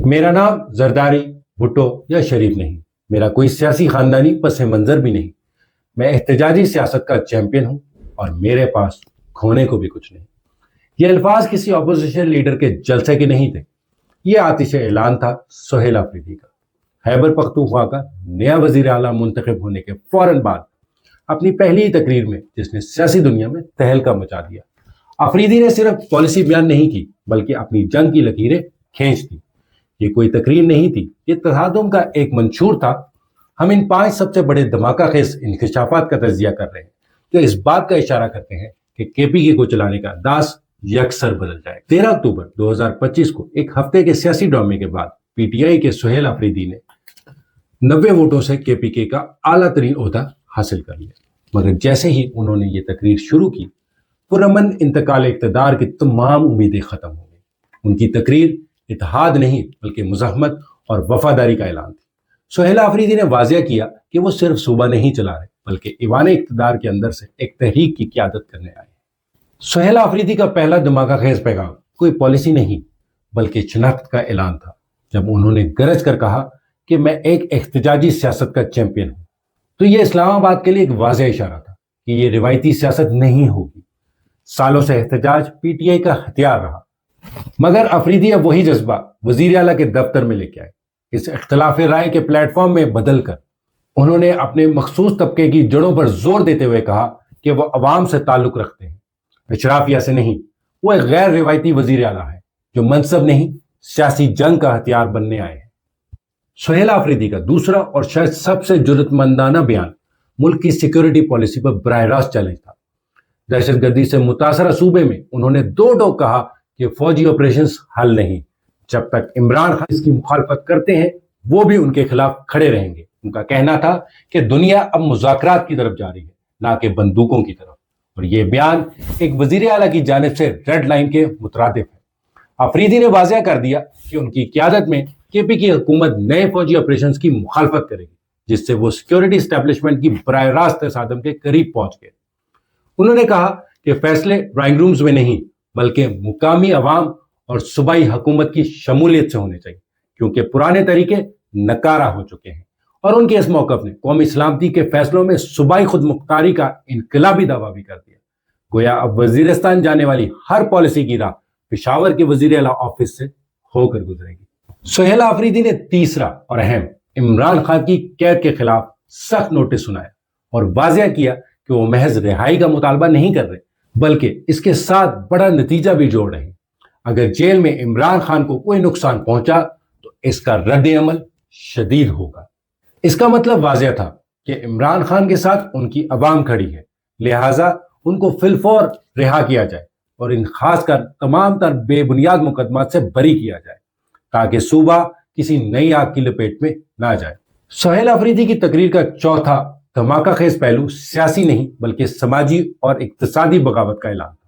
میرا نام زرداری، بھٹو یا شریف نہیں، میرا کوئی سیاسی خاندانی پس منظر بھی نہیں۔ میں احتجاجی سیاست کا چیمپئن ہوں اور میرے پاس کھونے کو بھی کچھ نہیں۔ یہ الفاظ کسی اپوزیشن لیڈر کے جلسے کے نہیں تھے، یہ آتش اعلان تھا سہیل آفریدی کا، خیبر پختونخوا کا نیا وزیر اعلیٰ منتخب ہونے کے فوراً بعد اپنی پہلی تقریر میں، جس نے سیاسی دنیا میں تہلکہ مچا دیا۔ آفریدی نے صرف پالیسی بیان نہیں کی بلکہ اپنی جنگ کی لکیریں کھینچ دی۔ یہ کوئی تقریر نہیں تھی، یہ تصادم کا ایک منشور تھا۔ ہم ان 5 سب سے بڑے دھماکہ خیز انکشافات کا تجزیہ کر رہے ہیں جو اس بات کا اشارہ کرتے ہیں کہ کے پی کے کو چلانے کا انداز یکسر بدل جائے۔ 13 اکتوبر 2025 کو ایک ہفتے کے سیاسی ڈرامے کے بعد پی ٹی آئی کے سہیل آفریدی نے 90 ووٹوں سے کے پی کے کا اعلیٰ ترین عہدہ حاصل کر لیا، مگر جیسے ہی انہوں نے یہ تقریر شروع کی، پرامن انتقال اقتدار کی تمام امیدیں ختم ہو گئی۔ ان کی تقریر اتحاد نہیں بلکہ مزاحمت اور وفاداری کا اعلان تھی۔ سہیل آفریدی نے واضح کیا کہ وہ صرف صوبہ نہیں چلا رہے بلکہ ایوان اقتدار کے اندر سے ایک تحریک کی قیادت کرنے آئے۔ سہیل آفریدی کا پہلا دھماکہ خیز پیغام کوئی پالیسی نہیں بلکہ شناخت کا اعلان تھا، جب انہوں نے گرج کر کہا کہ میں ایک احتجاجی سیاست کا چیمپئن ہوں۔ تو یہ اسلام آباد کے لیے ایک واضح اشارہ تھا کہ یہ روایتی سیاست نہیں ہوگی۔ سالوں سے احتجاج پی ٹی آئی کا ہتھیار رہا، مگر آفریدی اب وہی جذبہ وزیر اعلیٰ کے دفتر میں لے کے آئے۔ اس اختلاف رائے کے پلیٹ فارم میں بدل کر انہوں نے اپنے مخصوص طبقے کی جڑوں پر زور دیتے ہوئے کہا کہ وہ عوام سے تعلق رکھتے ہیں، اشرافیہ سے نہیں۔ وہ ایک غیر روایتی وزیر اعلیٰ ہے جو منصب نہیں، سیاسی جنگ کا ہتھیار بننے آئے ہیں۔ سہیل آفریدی کا دوسرا اور شاید سب سے جرأت مندانہ بیان ملک کی سیکیورٹی پالیسی پر براہ راست چیلنج تھا۔ دہشت گردی سے متاثرہ صوبے میں انہوں نے دو ٹوک کہا کہ فوجی آپریشنز حل نہیں، جب تک عمران خان اس کی مخالفت کرتے ہیں وہ بھی ان کے خلاف کھڑے رہیں گے۔ ان کا کہنا تھا کہ دنیا اب مذاکرات کی طرف جا رہی ہے، نہ کہ بندوقوں کی طرف، اور یہ بیان ایک وزیر اعلیٰ کی جانب سے ریڈ لائن کے مترادف ہے۔ آفریدی نے واضح کر دیا کہ ان کی قیادت میں کے پی کی حکومت نئے فوجی آپریشنز کی مخالفت کرے گی، جس سے وہ سیکیورٹی اسٹیبلشمنٹ کی براہ راست تصادم کے قریب پہنچ گئے۔ انہوں نے کہا کہ فیصلے ڈرائنگ رومز میں نہیں بلکہ مقامی عوام اور صوبائی حکومت کی شمولیت سے ہونے چاہیے، کیونکہ پرانے طریقے نکارہ ہو چکے ہیں۔ اور ان کے اس موقف نے قومی سلامتی کے فیصلوں میں صوبائی خود مختاری کا انقلابی دعویٰ بھی کر دیا۔ گویا اب وزیرستان جانے والی ہر پالیسی کی راہ پشاور کے وزیر اعلیٰ آفس سے ہو کر گزرے گی۔ سہیل آفریدی نے تیسرا اور اہم عمران خان کی قید کے خلاف سخت نوٹس سنایا اور واضح کیا کہ وہ محض رہائی کا مطالبہ نہیں کر رہے بلکہ اس کے ساتھ بڑا نتیجہ بھی جوڑ رہے ہیں۔ اگر جیل میں عمران خان کو کوئی نقصان پہنچا تو اس کا رد عمل شدید ہوگا۔ اس کا مطلب واضح تھا کہ عمران خان کے ساتھ ان کی عوام کھڑی ہے، لہٰذا ان کو فی الفور رہا کیا جائے اور ان خاص کر تمام تر بے بنیاد مقدمات سے بری کیا جائے تاکہ صوبہ کسی نئی آگ کی لپیٹ میں نہ جائے۔ سہیل آفریدی کی تقریر کا چوتھا دھماکہ خیز پہلو سیاسی نہیں بلکہ سماجی اور اقتصادی بغاوت کا اعلان تھا۔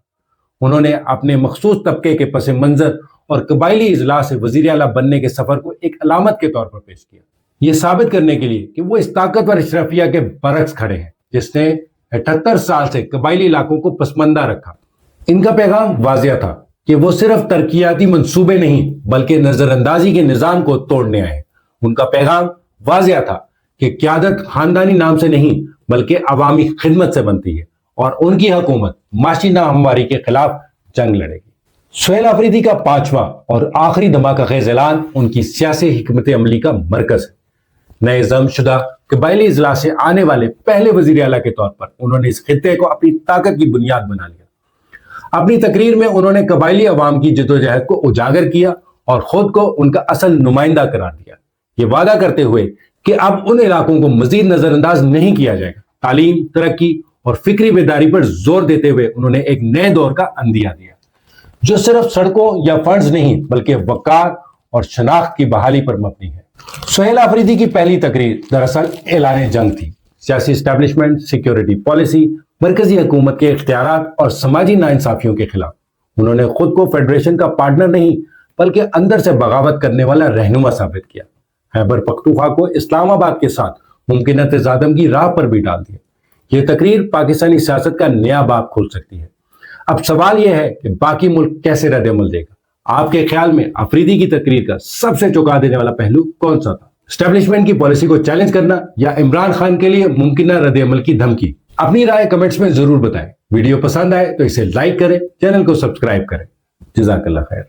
انہوں نے اپنے مخصوص طبقے کے پس منظر اور قبائلی اضلاع سے وزیر اعلیٰ بننے کے سفر کو ایک علامت کے طور پر پیش کیا، یہ ثابت کرنے کے لیے کہ وہ اس طاقتور اشرافیہ کے برعکس کھڑے ہیں جس نے 78 سال سے قبائلی علاقوں کو پسماندہ رکھا۔ ان کا پیغام واضح تھا کہ وہ صرف ترقیاتی منصوبے نہیں بلکہ نظر اندازی کے نظام کو توڑنے آئے۔ ان کا پیغام واضح تھا کہ قیادت خاندانی نام سے نہیں بلکہ عوامی خدمت سے بنتی ہے اور ان کی حکومت معاشی ناہمواری کے خلاف جنگ لڑے گی۔ سہیل آفریدی کا پانچواں اور آخری دھماکہ خیز اعلان ان کی سیاسی حکمت عملی کا مرکز ہے۔ نئے ضم شدہ قبائلی اضلاع سے آنے والے پہلے وزیر اعلیٰ کے طور پر انہوں نے اس خطے کو اپنی طاقت کی بنیاد بنا لیا۔ اپنی تقریر میں انہوں نے قبائلی عوام کی جدوجہد کو اجاگر کیا اور خود کو ان کا اصل نمائندہ قرار دیا، یہ وعدہ کرتے ہوئے کہ اب ان علاقوں کو مزید نظر انداز نہیں کیا جائے گا۔ تعلیم، ترقی اور فکری بیداری پر زور دیتے ہوئے انہوں نے ایک نئے دور کا عندیہ دیا جو صرف سڑکوں یا فنڈز نہیں بلکہ وقار اور شناخت کی بحالی پر مبنی ہے۔ سہیل آفریدی کی پہلی تقریر دراصل اعلان جنگ تھی۔ سیاسی اسٹیبلشمنٹ، سیکیورٹی پالیسی، مرکزی حکومت کے اختیارات اور سماجی ناانصافیوں کے خلاف انہوں نے خود کو فیڈریشن کا پارٹنر نہیں بلکہ اندر سے بغاوت کرنے والا رہنما ثابت کیا۔ خیبر پختونخوا کو اسلام آباد کے ساتھ ممکنہ تصادم کی راہ پر بھی ڈال دیا۔ یہ تقریر پاکستانی سیاست کا نیا باب کھول سکتی ہے۔ اب سوال یہ ہے کہ باقی ملک کیسے رد عمل دے گا۔ آپ کے خیال میں آفریدی کی تقریر کا سب سے چونکا دینے والا پہلو کون سا تھا؟ اسٹیبلشمنٹ کی پالیسی کو چیلنج کرنا یا عمران خان کے لیے ممکنہ رد عمل کی دھمکی؟ اپنی رائے کمنٹس میں ضرور بتائیں۔ ویڈیو پسند آئے تو اسے لائک کریں، چینل کو سبسکرائب کریں۔ جزاک اللہ خیر۔